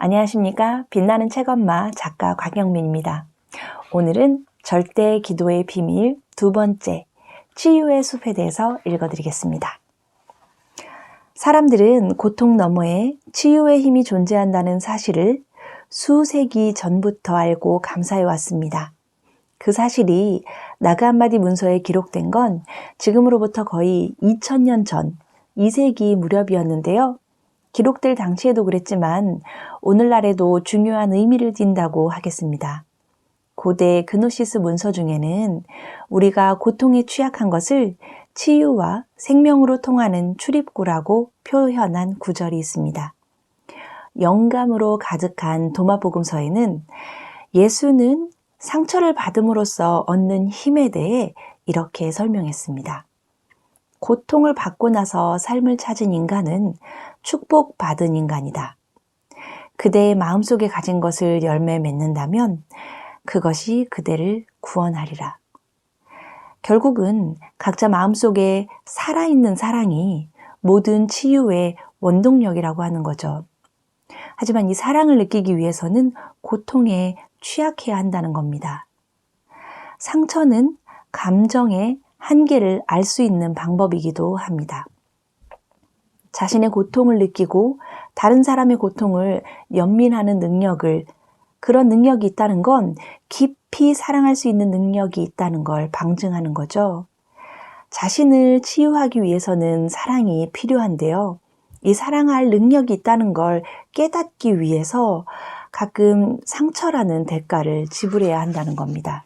안녕하십니까? 빛나는 책엄마 작가 곽영민입니다. 오늘은 절대 기도의 비밀 두 번째, 치유의 숲에 대해서 읽어드리겠습니다. 사람들은 고통 너머에 치유의 힘이 존재한다는 사실을 수세기 전부터 알고 감사해 왔습니다. 그 사실이 나그 한마디 문서에 기록된 건 지금으로부터 거의 2000년 전 2세기 무렵이었는데요. 기록될 당시에도 그랬지만 오늘날에도 중요한 의미를 띈다고 하겠습니다. 고대 그노시스 문서 중에는 우리가 고통에 취약한 것을 치유와 생명으로 통하는 출입구라고 표현한 구절이 있습니다. 영감으로 가득한 도마복음서에는 예수는 상처를 받음으로써 얻는 힘에 대해 이렇게 설명했습니다. 고통을 받고 나서 삶을 찾은 인간은 축복받은 인간이다. 그대의 마음속에 가진 것을 열매 맺는다면 그것이 그대를 구원하리라. 결국은 각자 마음속에 살아있는 사랑이 모든 치유의 원동력이라고 하는 거죠. 하지만 이 사랑을 느끼기 위해서는 고통에 취약해야 한다는 겁니다. 상처는 감정의 한계를 알 수 있는 방법이기도 합니다. 자신의 고통을 느끼고 다른 사람의 고통을 연민하는 그런 능력이 있다는 건 깊이 사랑할 수 있는 능력이 있다는 걸 방증하는 거죠. 자신을 치유하기 위해서는 사랑이 필요한데요. 이 사랑할 능력이 있다는 걸 깨닫기 위해서 가끔 상처라는 대가를 지불해야 한다는 겁니다.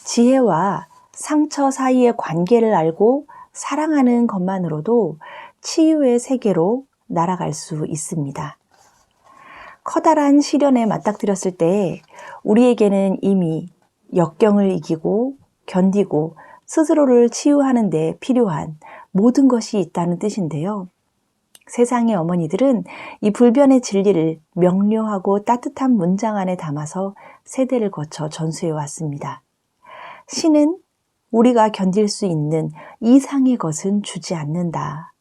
지혜와 상처 사이의 관계를 알고 사랑하는 것만으로도 치유의 세계로 날아갈 수 있습니다. 커다란 시련에 맞닥뜨렸을 때 우리에게는 이미 역경을 이기고 견디고 스스로를 치유하는 데 필요한 모든 것이 있다는 뜻인데요. 세상의 어머니들은 이 불변의 진리를 명료하고 따뜻한 문장 안에 담아서 세대를 거쳐 전수해 왔습니다. 신은 우리가 견딜 수 있는 이상의 것은 주지 않는다.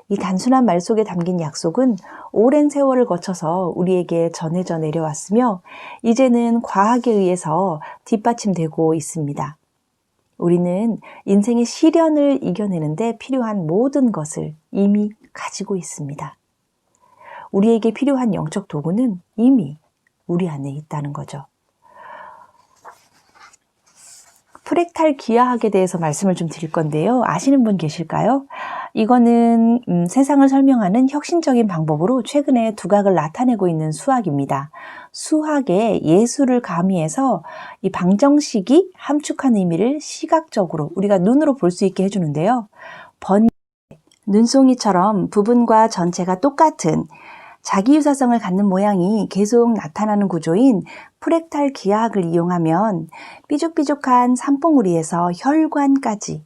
이 단순한 말 속에 담긴 약속은 오랜 세월을 거쳐서 우리에게 전해져 내려왔으며 이제는 과학에 의해서 뒷받침되고 있습니다. 우리는 인생의 시련을 이겨내는데 필요한 모든 것을 이미 가지고 있습니다. 우리에게 필요한 영적 도구는 이미 우리 안에 있다는 거죠. 프랙탈 기하학에 대해서 말씀을 좀 드릴 건데요. 아시는 분 계실까요? 이거는 세상을 설명하는 혁신적인 방법으로 최근에 두각을 나타내고 있는 수학입니다. 수학에 예술을 가미해서 이 방정식이 함축한 의미를 시각적으로 우리가 눈으로 볼 수 있게 해주는데요. 눈송이처럼 부분과 전체가 똑같은 자기 유사성을 갖는 모양이 계속 나타나는 구조인 프랙탈 기하학을 이용하면 삐죽삐죽한 산봉우리에서 혈관까지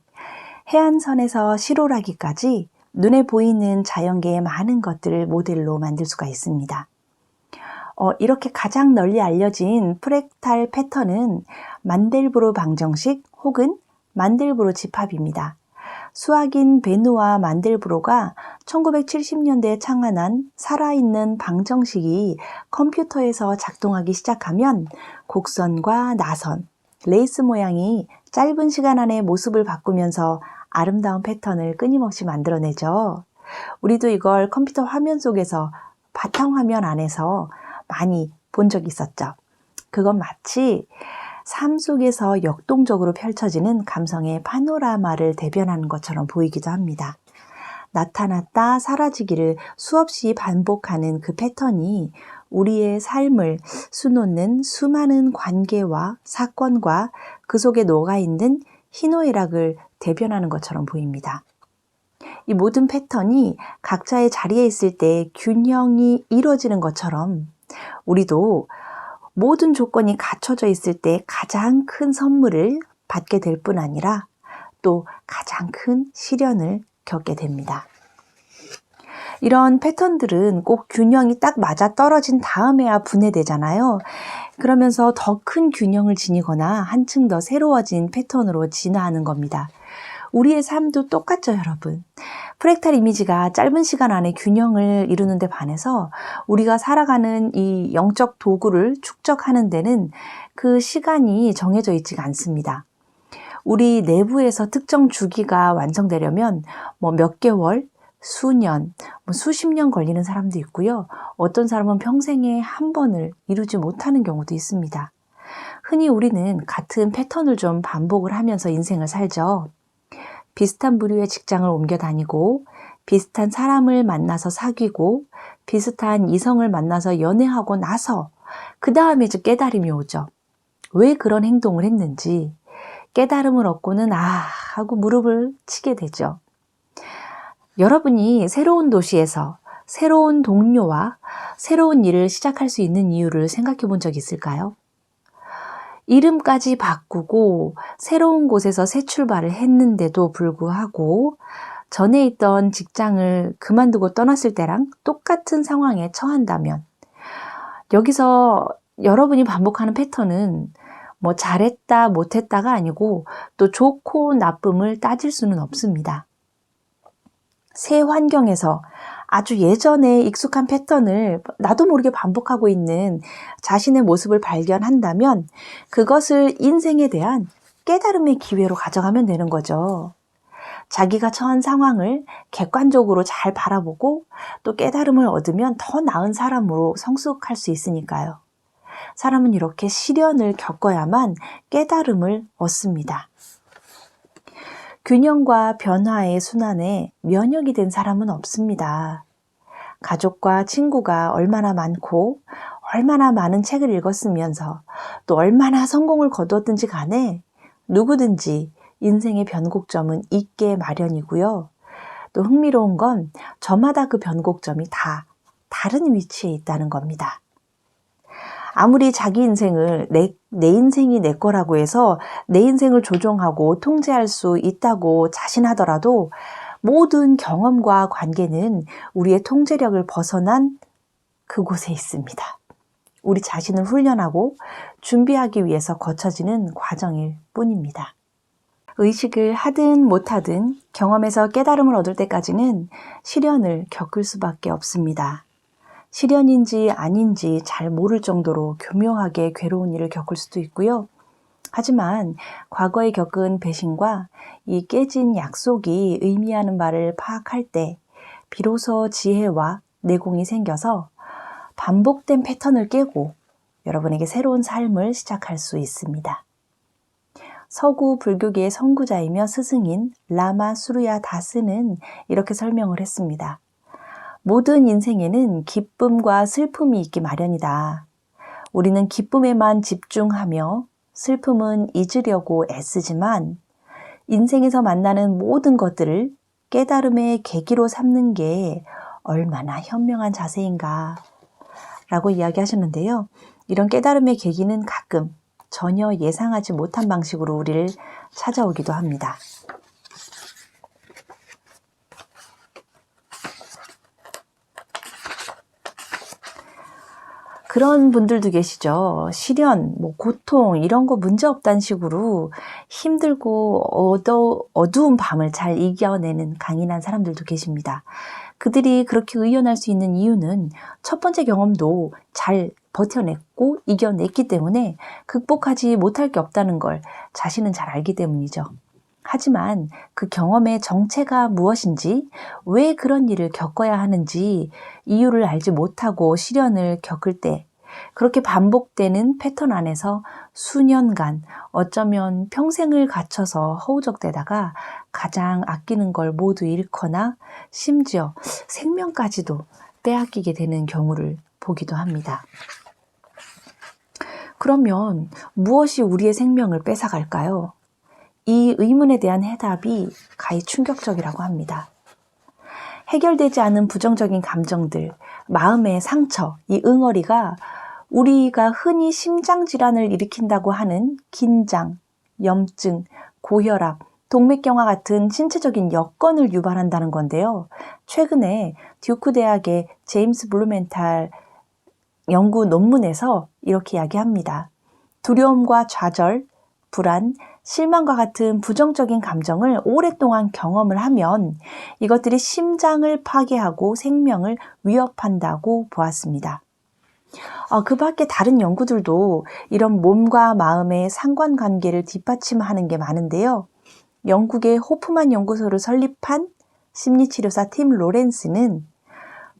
해안선에서 시로라기까지 눈에 보이는 자연계의 많은 것들을 모델로 만들 수가 있습니다. 이렇게 가장 널리 알려진 프랙탈 패턴은 만델브로 방정식 혹은 만델브로 집합입니다. 수학인 베누아 만델브로가 1970년대에 창안한 살아있는 방정식이 컴퓨터에서 작동하기 시작하면 곡선과 나선, 레이스 모양이 짧은 시간 안에 모습을 바꾸면서 아름다운 패턴을 끊임없이 만들어내죠. 우리도 이걸 컴퓨터 화면 속에서 바탕화면 안에서 많이 본 적이 있었죠. 그건 마치 삶 속에서 역동적으로 펼쳐지는 감성의 파노라마를 대변하는 것처럼 보이기도 합니다. 나타났다 사라지기를 수없이 반복하는 그 패턴이 우리의 삶을 수놓는 수많은 관계와 사건과 그 속에 녹아있는 희노애락을 대변하는 것처럼 보입니다. 이 모든 패턴이 각자의 자리에 있을 때 균형이 이루어지는 것처럼 우리도 모든 조건이 갖춰져 있을 때 가장 큰 선물을 받게 될 뿐 아니라 또 가장 큰 시련을 겪게 됩니다. 이런 패턴들은 꼭 균형이 딱 맞아 떨어진 다음에야 분해되잖아요. 그러면서 더 큰 균형을 지니거나 한층 더 새로워진 패턴으로 진화하는 겁니다. 우리의 삶도 똑같죠, 여러분. 프랙탈 이미지가 짧은 시간 안에 균형을 이루는 데 반해서 우리가 살아가는 이 영적 도구를 축적하는 데는 그 시간이 정해져 있지가 않습니다. 우리 내부에서 특정 주기가 완성되려면 몇 개월, 수년, 수십 년 걸리는 사람도 있고요. 어떤 사람은 평생에 한 번을 이루지 못하는 경우도 있습니다. 흔히 우리는 같은 패턴을 좀 반복을 하면서 인생을 살죠. 비슷한 부류의 직장을 옮겨 다니고, 비슷한 사람을 만나서 사귀고, 비슷한 이성을 만나서 연애하고 나서 그 다음에 이제 깨달음이 오죠. 왜 그런 행동을 했는지 깨달음을 얻고는 하고 무릎을 치게 되죠. 여러분이 새로운 도시에서 새로운 동료와 새로운 일을 시작할 수 있는 이유를 생각해 본 적 있을까요? 이름까지 바꾸고 새로운 곳에서 새 출발을 했는데도 불구하고 전에 있던 직장을 그만두고 떠났을 때랑 똑같은 상황에 처한다면 여기서 여러분이 반복하는 패턴은 잘했다 못했다가 아니고 또 좋고 나쁨을 따질 수는 없습니다. 새 환경에서 아주 예전에 익숙한 패턴을 나도 모르게 반복하고 있는 자신의 모습을 발견한다면 그것을 인생에 대한 깨달음의 기회로 가져가면 되는 거죠. 자기가 처한 상황을 객관적으로 잘 바라보고 또 깨달음을 얻으면 더 나은 사람으로 성숙할 수 있으니까요. 사람은 이렇게 시련을 겪어야만 깨달음을 얻습니다. 균형과 변화의 순환에 면역이 된 사람은 없습니다. 가족과 친구가 얼마나 많고 얼마나 많은 책을 읽었으면서 또 얼마나 성공을 거두었든지 간에 누구든지 인생의 변곡점은 있게 마련이고요. 또 흥미로운 건 저마다 그 변곡점이 다 다른 위치에 있다는 겁니다. 아무리 자기 인생을 내 인생이 내 거라고 해서 내 인생을 조종하고 통제할 수 있다고 자신하더라도 모든 경험과 관계는 우리의 통제력을 벗어난 그곳에 있습니다. 우리 자신을 훈련하고 준비하기 위해서 거쳐지는 과정일 뿐입니다. 의식을 하든 못하든 경험에서 깨달음을 얻을 때까지는 시련을 겪을 수밖에 없습니다. 시련인지 아닌지 잘 모를 정도로 교묘하게 괴로운 일을 겪을 수도 있고요. 하지만 과거에 겪은 배신과 이 깨진 약속이 의미하는 바를 파악할 때 비로소 지혜와 내공이 생겨서 반복된 패턴을 깨고 여러분에게 새로운 삶을 시작할 수 있습니다. 서구 불교계의 선구자이며 스승인 라마 수르야 다스는 이렇게 설명을 했습니다. 모든 인생에는 기쁨과 슬픔이 있기 마련이다. 우리는 기쁨에만 집중하며 슬픔은 잊으려고 애쓰지만 인생에서 만나는 모든 것들을 깨달음의 계기로 삼는 게 얼마나 현명한 자세인가 라고 이야기하셨는데요. 이런 깨달음의 계기는 가끔 전혀 예상하지 못한 방식으로 우리를 찾아오기도 합니다. 그런 분들도 계시죠. 시련, 고통 이런 거 문제 없다는 식으로 힘들고 어두운 밤을 잘 이겨내는 강인한 사람들도 계십니다. 그들이 그렇게 의연할 수 있는 이유는 첫 번째 경험도 잘 버텨냈고 이겨냈기 때문에 극복하지 못할 게 없다는 걸 자신은 잘 알기 때문이죠. 하지만 그 경험의 정체가 무엇인지, 왜 그런 일을 겪어야 하는지 이유를 알지 못하고 시련을 겪을 때 그렇게 반복되는 패턴 안에서 수년간 어쩌면 평생을 갇혀서 허우적대다가 가장 아끼는 걸 모두 잃거나 심지어 생명까지도 빼앗기게 되는 경우를 보기도 합니다. 그러면 무엇이 우리의 생명을 뺏어갈까요? 이 의문에 대한 해답이 가히 충격적이라고 합니다. 해결되지 않은 부정적인 감정들, 마음의 상처, 이 응어리가 우리가 흔히 심장질환을 일으킨다고 하는 긴장, 염증, 고혈압, 동맥경화 같은 신체적인 여건을 유발한다는 건데요. 최근에 듀크 대학의 제임스 블루멘탈 연구 논문에서 이렇게 이야기합니다. 두려움과 좌절, 불안, 실망과 같은 부정적인 감정을 오랫동안 경험을 하면 이것들이 심장을 파괴하고 생명을 위협한다고 보았습니다. 그 밖에 다른 연구들도 이런 몸과 마음의 상관관계를 뒷받침하는 게 많은데요. 영국의 호프만 연구소를 설립한 심리치료사 팀 로렌스는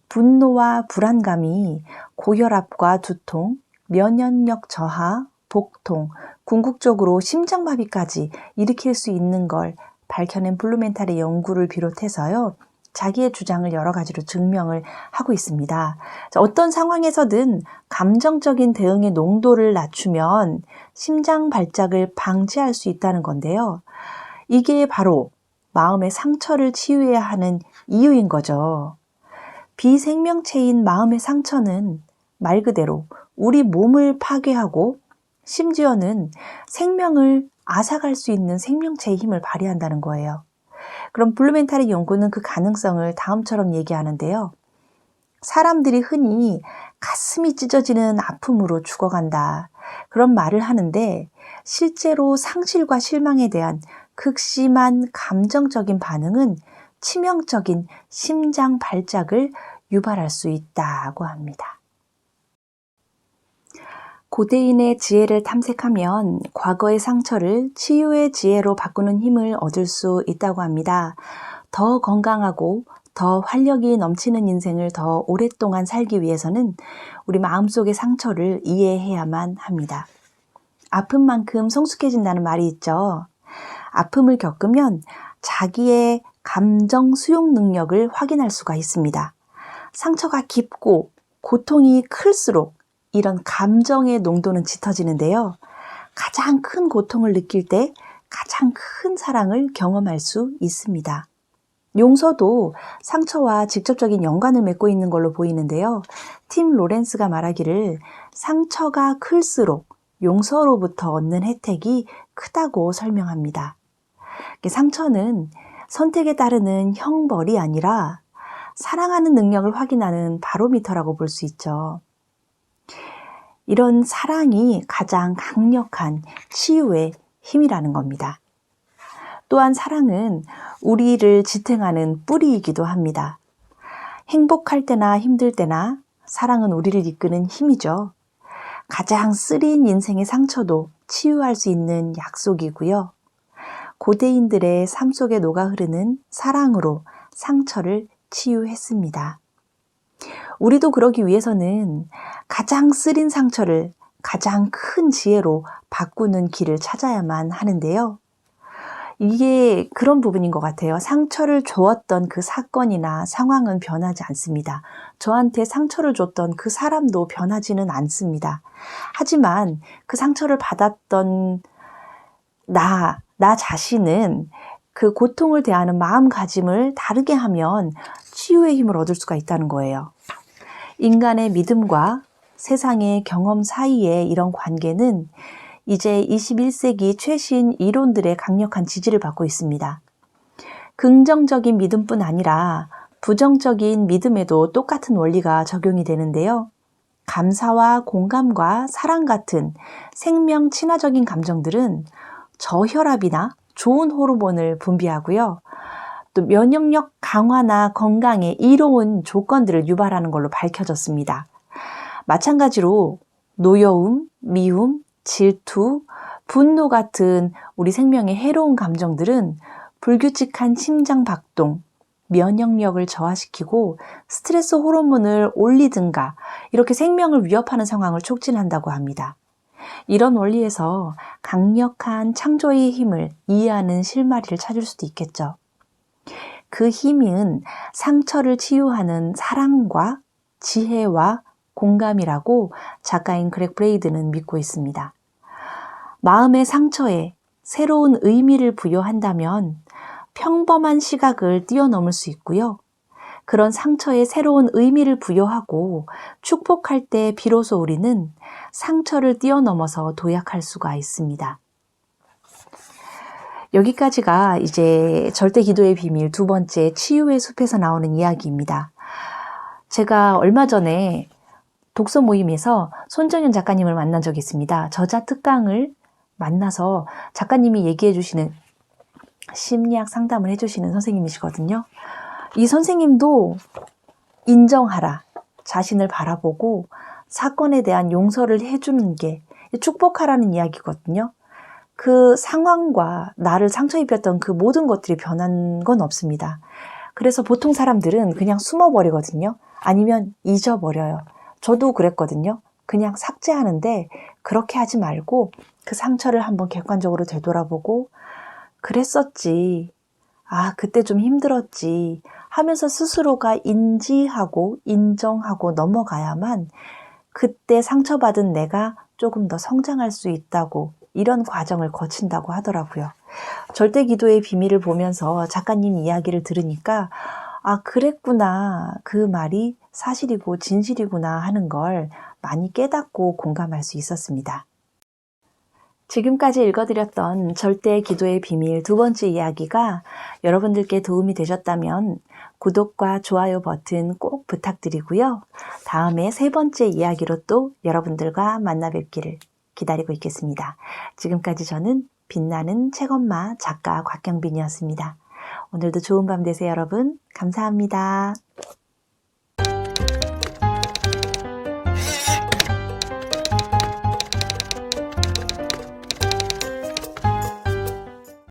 분노와 불안감이 고혈압과 두통, 면역력 저하, 복통, 궁극적으로 심장마비까지 일으킬 수 있는 걸 밝혀낸 블루멘탈의 연구를 비롯해서요. 자기의 주장을 여러 가지로 증명을 하고 있습니다. 어떤 상황에서든 감정적인 대응의 농도를 낮추면 심장 발작을 방지할 수 있다는 건데요. 이게 바로 마음의 상처를 치유해야 하는 이유인 거죠. 비생명체인 마음의 상처는 말 그대로 우리 몸을 파괴하고 심지어는 생명을 앗아갈 수 있는 생명체의 힘을 발휘한다는 거예요. 그럼 블루멘탈의 연구는 그 가능성을 다음처럼 얘기하는데요. 사람들이 흔히 가슴이 찢어지는 아픔으로 죽어간다. 그런 말을 하는데 실제로 상실과 실망에 대한 극심한 감정적인 반응은 치명적인 심장 발작을 유발할 수 있다고 합니다. 고대인의 지혜를 탐색하면 과거의 상처를 치유의 지혜로 바꾸는 힘을 얻을 수 있다고 합니다. 더 건강하고 더 활력이 넘치는 인생을 더 오랫동안 살기 위해서는 우리 마음속의 상처를 이해해야만 합니다. 아픈 만큼 성숙해진다는 말이 있죠. 아픔을 겪으면 자기의 감정 수용 능력을 확인할 수가 있습니다. 상처가 깊고 고통이 클수록 이런 감정의 농도는 짙어지는데요. 가장 큰 고통을 느낄 때 가장 큰 사랑을 경험할 수 있습니다. 용서도 상처와 직접적인 연관을 맺고 있는 걸로 보이는데요. 팀 로렌스가 말하기를 상처가 클수록 용서로부터 얻는 혜택이 크다고 설명합니다. 상처는 선택에 따르는 형벌이 아니라 사랑하는 능력을 확인하는 바로미터라고 볼 수 있죠. 이런 사랑이 가장 강력한 치유의 힘이라는 겁니다. 또한 사랑은 우리를 지탱하는 뿌리이기도 합니다. 행복할 때나 힘들 때나 사랑은 우리를 이끄는 힘이죠. 가장 쓰린 인생의 상처도 치유할 수 있는 약속이고요. 고대인들의 삶 속에 녹아 흐르는 사랑으로 상처를 치유했습니다. 우리도 그러기 위해서는 가장 쓰린 상처를 가장 큰 지혜로 바꾸는 길을 찾아야만 하는데요. 이게 그런 부분인 것 같아요. 상처를 주었던 그 사건이나 상황은 변하지 않습니다. 저한테 상처를 줬던 그 사람도 변하지는 않습니다. 하지만 그 상처를 받았던 나 자신은 그 고통을 대하는 마음가짐을 다르게 하면 치유의 힘을 얻을 수가 있다는 거예요. 인간의 믿음과 세상의 경험 사이의 이런 관계는 이제 21세기 최신 이론들의 강력한 지지를 받고 있습니다. 긍정적인 믿음뿐 아니라 부정적인 믿음에도 똑같은 원리가 적용이 되는데요. 감사와 공감과 사랑 같은 생명 친화적인 감정들은 저혈압이나 좋은 호르몬을 분비하고요. 또 면역력 강화나 건강에 이로운 조건들을 유발하는 걸로 밝혀졌습니다. 마찬가지로 노여움, 미움, 질투, 분노 같은 우리 생명에 해로운 감정들은 불규칙한 심장 박동, 면역력을 저하시키고 스트레스 호르몬을 올리든가 이렇게 생명을 위협하는 상황을 촉진한다고 합니다. 이런 원리에서 강력한 창조의 힘을 이해하는 실마리를 찾을 수도 있겠죠. 그 힘은 상처를 치유하는 사랑과 지혜와 공감이라고 작가인 그렉 브레이드는 믿고 있습니다. 마음의 상처에 새로운 의미를 부여한다면 평범한 시각을 뛰어넘을 수 있고요. 그런 상처에 새로운 의미를 부여하고 축복할 때 비로소 우리는 상처를 뛰어넘어서 도약할 수가 있습니다. 여기까지가 이제 절대 기도의 비밀 두 번째 치유의 숲에서 나오는 이야기입니다. 제가 얼마 전에 독서 모임에서 손정연 작가님을 만난 적이 있습니다. 저자 특강을 만나서 작가님이 얘기해 주시는 심리학 상담을 해주시는 선생님이시거든요. 이 선생님도 인정하라, 자신을 바라보고 사건에 대한 용서를 해주는 게 축복하라는 이야기거든요. 그 상황과 나를 상처 입혔던 그 모든 것들이 변한 건 없습니다. 그래서 보통 사람들은 그냥 숨어버리거든요. 아니면 잊어버려요. 저도 그랬거든요. 그냥 삭제하는데 그렇게 하지 말고 그 상처를 한번 객관적으로 되돌아보고 그랬었지. 아, 그때 좀 힘들었지 하면서 스스로가 인지하고 인정하고 넘어가야만 그때 상처받은 내가 조금 더 성장할 수 있다고 이런 과정을 거친다고 하더라고요. 절대 기도의 비밀을 보면서 작가님 이야기를 들으니까 아, 그랬구나. 그 말이 사실이고 진실이구나 하는 걸 많이 깨닫고 공감할 수 있었습니다. 지금까지 읽어드렸던 절대 기도의 비밀 두 번째 이야기가 여러분들께 도움이 되셨다면 구독과 좋아요 버튼 꼭 부탁드리고요. 다음에 세 번째 이야기로 또 여러분들과 만나 뵙기를 기다리고 있겠습니다. 지금까지 저는 빛나는 책엄마 작가 곽경빈이었습니다. 오늘도 좋은 밤 되세요, 여러분. 감사합니다.